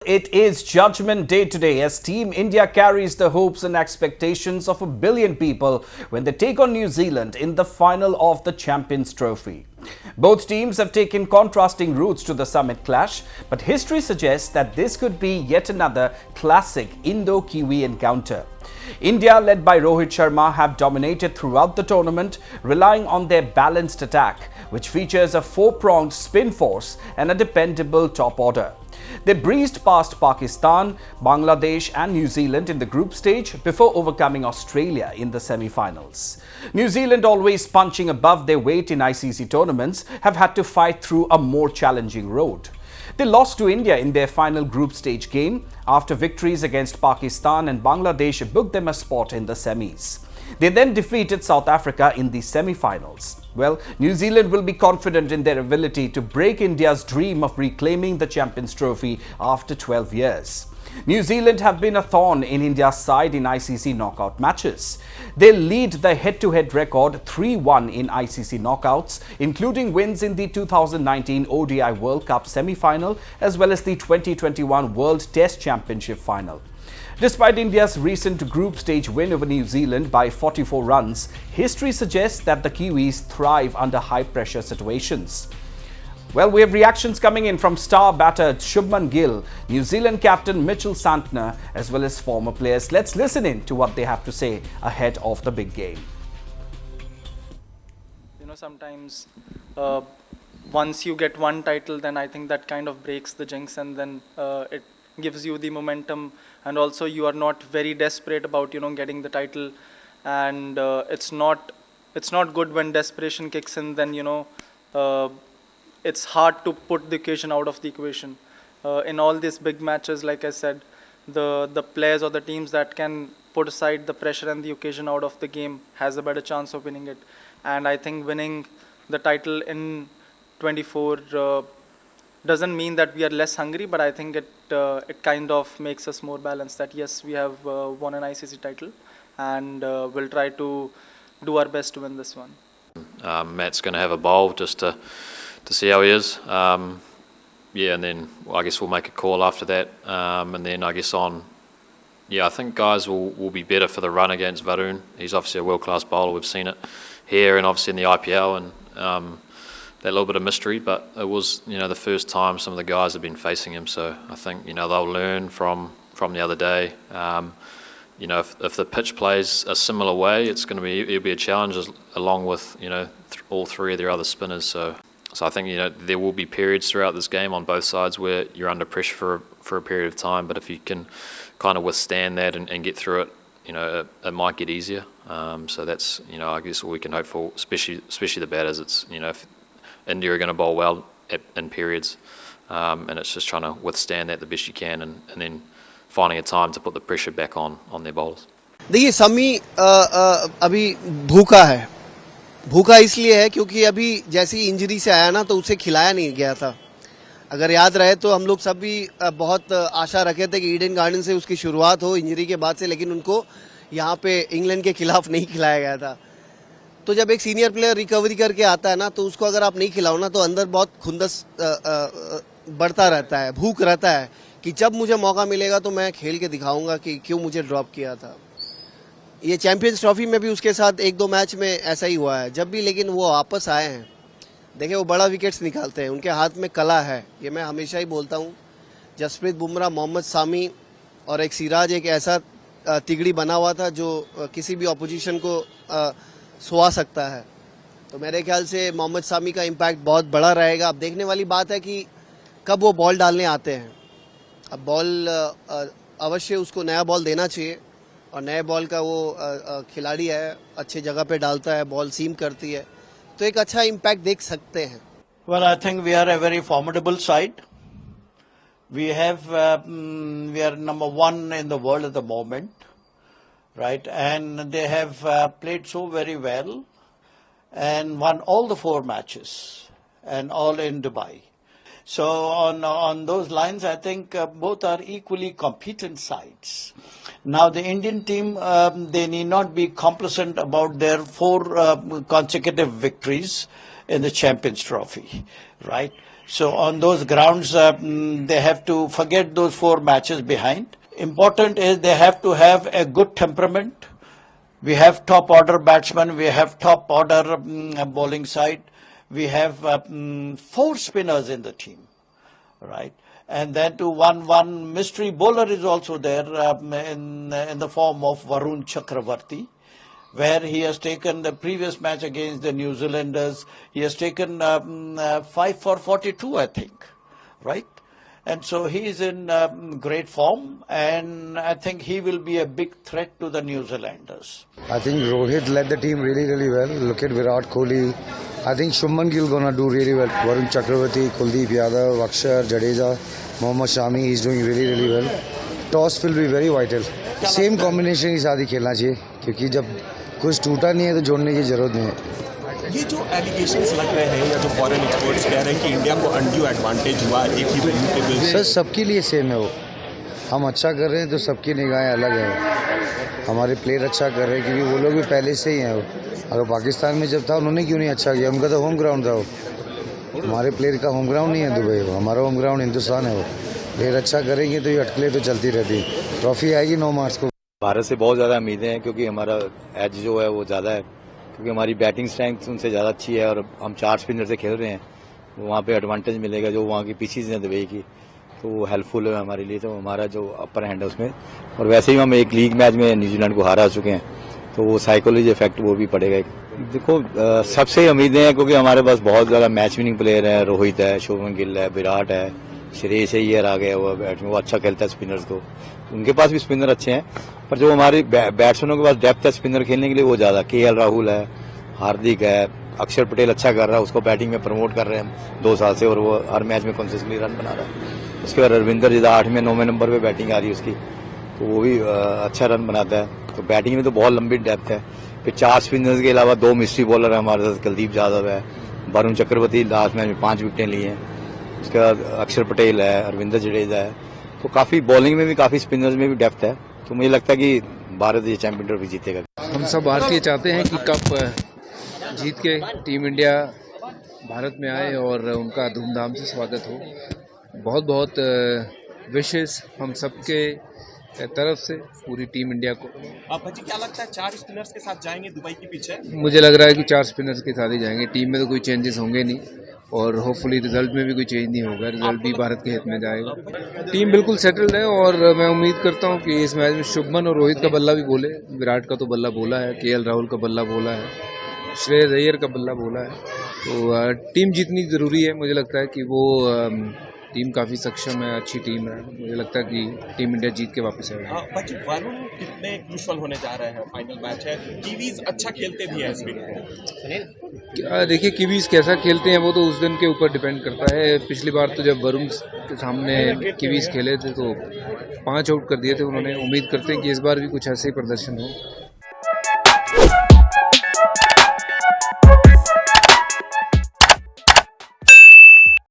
it is Judgment Day today as Team India carries the hopes and expectations of 1 billion people when they take on New Zealand in the final of the Champions Trophy. Both teams have taken contrasting routes to the summit clash, but history suggests that this could be yet another classic Indo-Kiwi encounter. India, led by Rohit Sharma, have dominated throughout the tournament, relying on their balanced attack, which features a four-pronged spin force and a dependable top order. They breezed past Pakistan, Bangladesh and New Zealand in the group stage before overcoming Australia in the semi-finals. New Zealand, always punching above their weight in ICC tournaments, have had to fight through a more challenging road. They lost to India in their final group stage game after victories against Pakistan and Bangladesh booked them a spot in the semis. They then defeated South Africa in the semi-finals. Well, New Zealand will be confident in their ability to break India's dream of reclaiming the Champions Trophy after 12 years. New Zealand have been a thorn in India's side in ICC knockout matches. They lead the head-to-head record 3-1 in ICC knockouts, including wins in the 2019 ODI World Cup semi-final as well as the 2021 World Test Championship final. Despite India's recent group stage win over New Zealand by 44 runs, history suggests that the Kiwis thrive under high-pressure situations. Well, we have reactions coming in from star batter Shubman Gill, New Zealand captain Mitchell Santner, as well as former players. Let's listen in to what they have to say ahead of the big game. Sometimes once you get one title, then I think that kind of breaks the jinx, and then it gives you the momentum, and also you are not very desperate about getting the title, and it's not good when desperation kicks in. Then it's hard to put the occasion out of the equation. In all these big matches, like I said, the players or the teams that can put aside the pressure and the occasion out of the game has a better chance of winning it. And I think winning the title in 24 doesn't mean that we are less hungry, but I think it kind of makes us more balanced, that yes, we have won an ICC title, and we'll try to do our best to win this one. Matt's going to have a bowl just to see how he is. And then I guess we'll make a call after that. And then I guess I think guys will be better for the run against Varun. He's obviously a world-class bowler. We've seen it here and obviously in the IPL, and that little bit of mystery, but it was the first time some of the guys have been facing him. So I think they'll learn from the other day. If the pitch plays a similar way, it'll be a challenge along with all three of their other spinners. So I think there will be periods throughout this game on both sides where you're under pressure for a period of time. But if you can kind of withstand that and get through it, it might get easier. So that's I guess all we can hope for, especially the batters. It's if India are going to bowl well in periods, and it's just trying to withstand that the best you can, and then finding a time to put the pressure back on their bowlers. देखिए समी अभी भूखा इसलिए है क्योंकि अभी जैसी injury से आया ना, तो उसे खिलाया नहीं गया था. अगर याद रहे तो हम लोग सब भी बहुत आशा रखे थे कि ईडन गार्डन से उसकी शुरुआत हो इंजरी के बाद से, लेकिन उनको यहाँ पे इंग्लैंड के खिलाफ नहीं खिलाया गया था. तो जब एक सीनियर प्लेयर रिकवरी करके आता है ना, तो उसको अगर आप नहीं खिलाओ ना, तो अंदर बहुत खुंदस बढ़ता रहता है, भूख रहता है कि जब मुझे मौका मिलेगा तो मैं खेल के दिखाऊंगा कि क्यों मुझे ड्रॉप किया था. ये चैंपियंस ट्रॉफी में भी उसके साथ एक दो मैच में ऐसा ही हुआ है. जब भी लेकिन वो वापस आए हैं, देखिए वो बड़ा विकेट्स निकालते हैं, उनके हाथ में कला है. ये मैं हमेशा ही बोलता हूँ. जसप्रीत बुमराह, मोहम्मद सामी और एक सिराज एक ऐसा तिगड़ी बना हुआ था जो किसी भी ऑपोजिशन को सुहा सकता है. तो मेरे ख्याल से मोहम्मद सामी का इम्पैक्ट बहुत बड़ा रहेगा. अब देखने वाली बात है कि कब वो बॉल डालने आते हैं. अब बॉल अवश्य उसको नया बॉल देना चाहिए, और नए बॉल का वो खिलाड़ी है, अच्छी जगह पे डालता है, बॉल सीम करती है, तो एक अच्छा इम्पैक्ट देख सकते हैं. Well, I think we are a very formidable side. We are number one in the world at the moment, right? And they have played so very well and won all the 4 matches, and all in Dubai. So on those lines, I think both are equally competent sides. Now the Indian team, they need not be complacent about their 4 consecutive victories in the Champions Trophy, right? So on those grounds, they have to forget those 4 matches behind. Important is they have to have a good temperament. We have top order batsmen, we have top order bowling side, we have 4 spinners in the team, right? And then to one mystery bowler is also there in the form of Varun Chakravarti, where he has taken the previous match against the New Zealanders. He has taken 5 for 42, I think, right? And so he is in great form, and I think he will be a big threat to the New Zealanders. I think Rohit led the team really well. Look at Virat Kohli. I think Shubman Gill gonna do really well. Varun Chakravarti, Kuldeep Yadav, Akshar, Jadeja, Mohammad Shami, he's doing really well. Toss will be very vital. Same combination के साथ ही खेलना चाहिए, क्योंकि जब कुछ टूटा नहीं है तो जोड़ने की जरूरत नहीं है. ये जो एलिगेशंस लग रहे हैं या जो फॉरेन एक्सपर्ट्स कह रहे हैं कि इंडिया को अनड्यू एडवांटेज हुआ एक ही वेन्यू के बेस पे. सर सबके लिए सेम है वो. हम अच्छा कर रहे हैं तो सबकी निगाहें अलग हैं. हमारे प्लेयर अच्छा कर रहे हैं क्योंकि वो लोग भी पहले से ही हैं. वो अगर पाकिस्तान में जब था उन्होंने क्यों नहीं अच्छा किया? उनका तो होम ग्राउंड था. वो हमारे प्लेयर का होम ग्राउंड नहीं है दुबई, वो हमारा होम ग्राउंड हिंदुस्तान है. वो प्लेयर अच्छा करेंगे तो ये अटकलें तो चलती रहती. ट्रॉफी आएगी 9 मार्च को. भारत से बहुत ज़्यादा उम्मीदें हैं क्योंकि हमारा एज जो है वो ज़्यादा है, क्योंकि हमारी बैटिंग स्ट्रेंथ उनसे ज़्यादा अच्छी है और हम 4 स्पिनर से खेल रहे हैं. वहाँ पे एडवांटेज मिलेगा जो वहाँ की पिचेस हैं दुबई की, तो वो हेल्पफुल है हमारे लिए. तो हमारा जो अपर हैंड है उसमें, और वैसे ही हम एक लीग मैच में न्यूजीलैंड को हारा चुके हैं, तो वो साइकोलॉजी इफेक्ट वो भी पड़ेगा. देखो सबसे उम्मीदें हैं क्योंकि हमारे पास बहुत ज़्यादा मैच विनिंग प्लेयर हैं. रोहित है, शुभमन गिल है, विराट है, श्रेयस अय्यर आ गया वो बैट में, वो अच्छा खेलता है स्पिनर्स को. उनके पास भी स्पिनर अच्छे हैं, पर जो हमारे बैट्समैनों के पास डेप्थ है स्पिनर खेलने के लिए वो ज़्यादा. KL राहुल है, हार्दिक है, अक्षर पटेल अच्छा कर रहा है, उसको बैटिंग में प्रमोट कर रहे हैं 2 साल से और वो हर मैच में कंसिस्टेंटली रन बना रहा है. उसके बाद रविंदर जिदा 8वें 9वें नंबर पे बैटिंग आ रही है उसकी, तो वो भी अच्छा रन बनाता है. तो बैटिंग में तो बहुत लंबी डेप्थ है. फिर 4 स्पिनर्स के अलावा 2 मिस्ट्री बॉलर है हमारे साथ. कुलदीप यादव है, वरुण चक्रवर्ती लास्ट मैच में 5 विकेटें ली हैं. उसके बाद अक्षर पटेल है, रविंद्र जडेजा है. तो काफ़ी बॉलिंग में भी काफ़ी स्पिनर्स में भी डेप्थ है. तो मुझे लगता है कि भारत ये चैंपियन ट्रॉफी जीतेगा. हम सब भारतीय चाहते हैं कि कप जीत के टीम इंडिया भारत में आए और उनका धूमधाम से स्वागत हो. बहुत बहुत विशेस हम सबके तरफ से पूरी टीम इंडिया को. भाजी क्या लगता है 4 स्पिनर्स के साथ जाएंगे दुबई के पीछे? मुझे लग रहा है कि 4 स्पिनर्स के साथ ही जाएंगे. टीम में तो कोई चेंजेस होंगे नहीं और होपफुली रिजल्ट में भी कोई चेंज नहीं होगा. रिजल्ट भी भारत के हित में जाएगा. टीम बिल्कुल सेटल्ड है और मैं उम्मीद करता हूं कि इस मैच में शुभमन और रोहित का बल्ला भी बोले, विराट का तो बल्ला बोला है, KL राहुल का बल्ला बोला है, श्रेयस अय्यर का बल्ला बोला है. तो टीम जीतनी ज़रूरी है. मुझे लगता है कि वो टीम काफ़ी सक्षम है, अच्छी टीम है. मुझे लगता है कि टीम इंडिया जीत के वापस आएगा. वरुण कितने क्रूशल होने जा रहे हैं? फाइनल मैच है, कीवीज अच्छा खेलते भी है इस वीक में. देखिए कीवीज कैसा खेलते हैं वो तो उस दिन के ऊपर डिपेंड करता है. पिछली बार तो जब वरुण के सामने कीवीज खेले थे तो 5 आउट कर दिए थे उन्होंने. उम्मीद करते हैं कि इस बार भी कुछ ऐसे ही प्रदर्शन हो.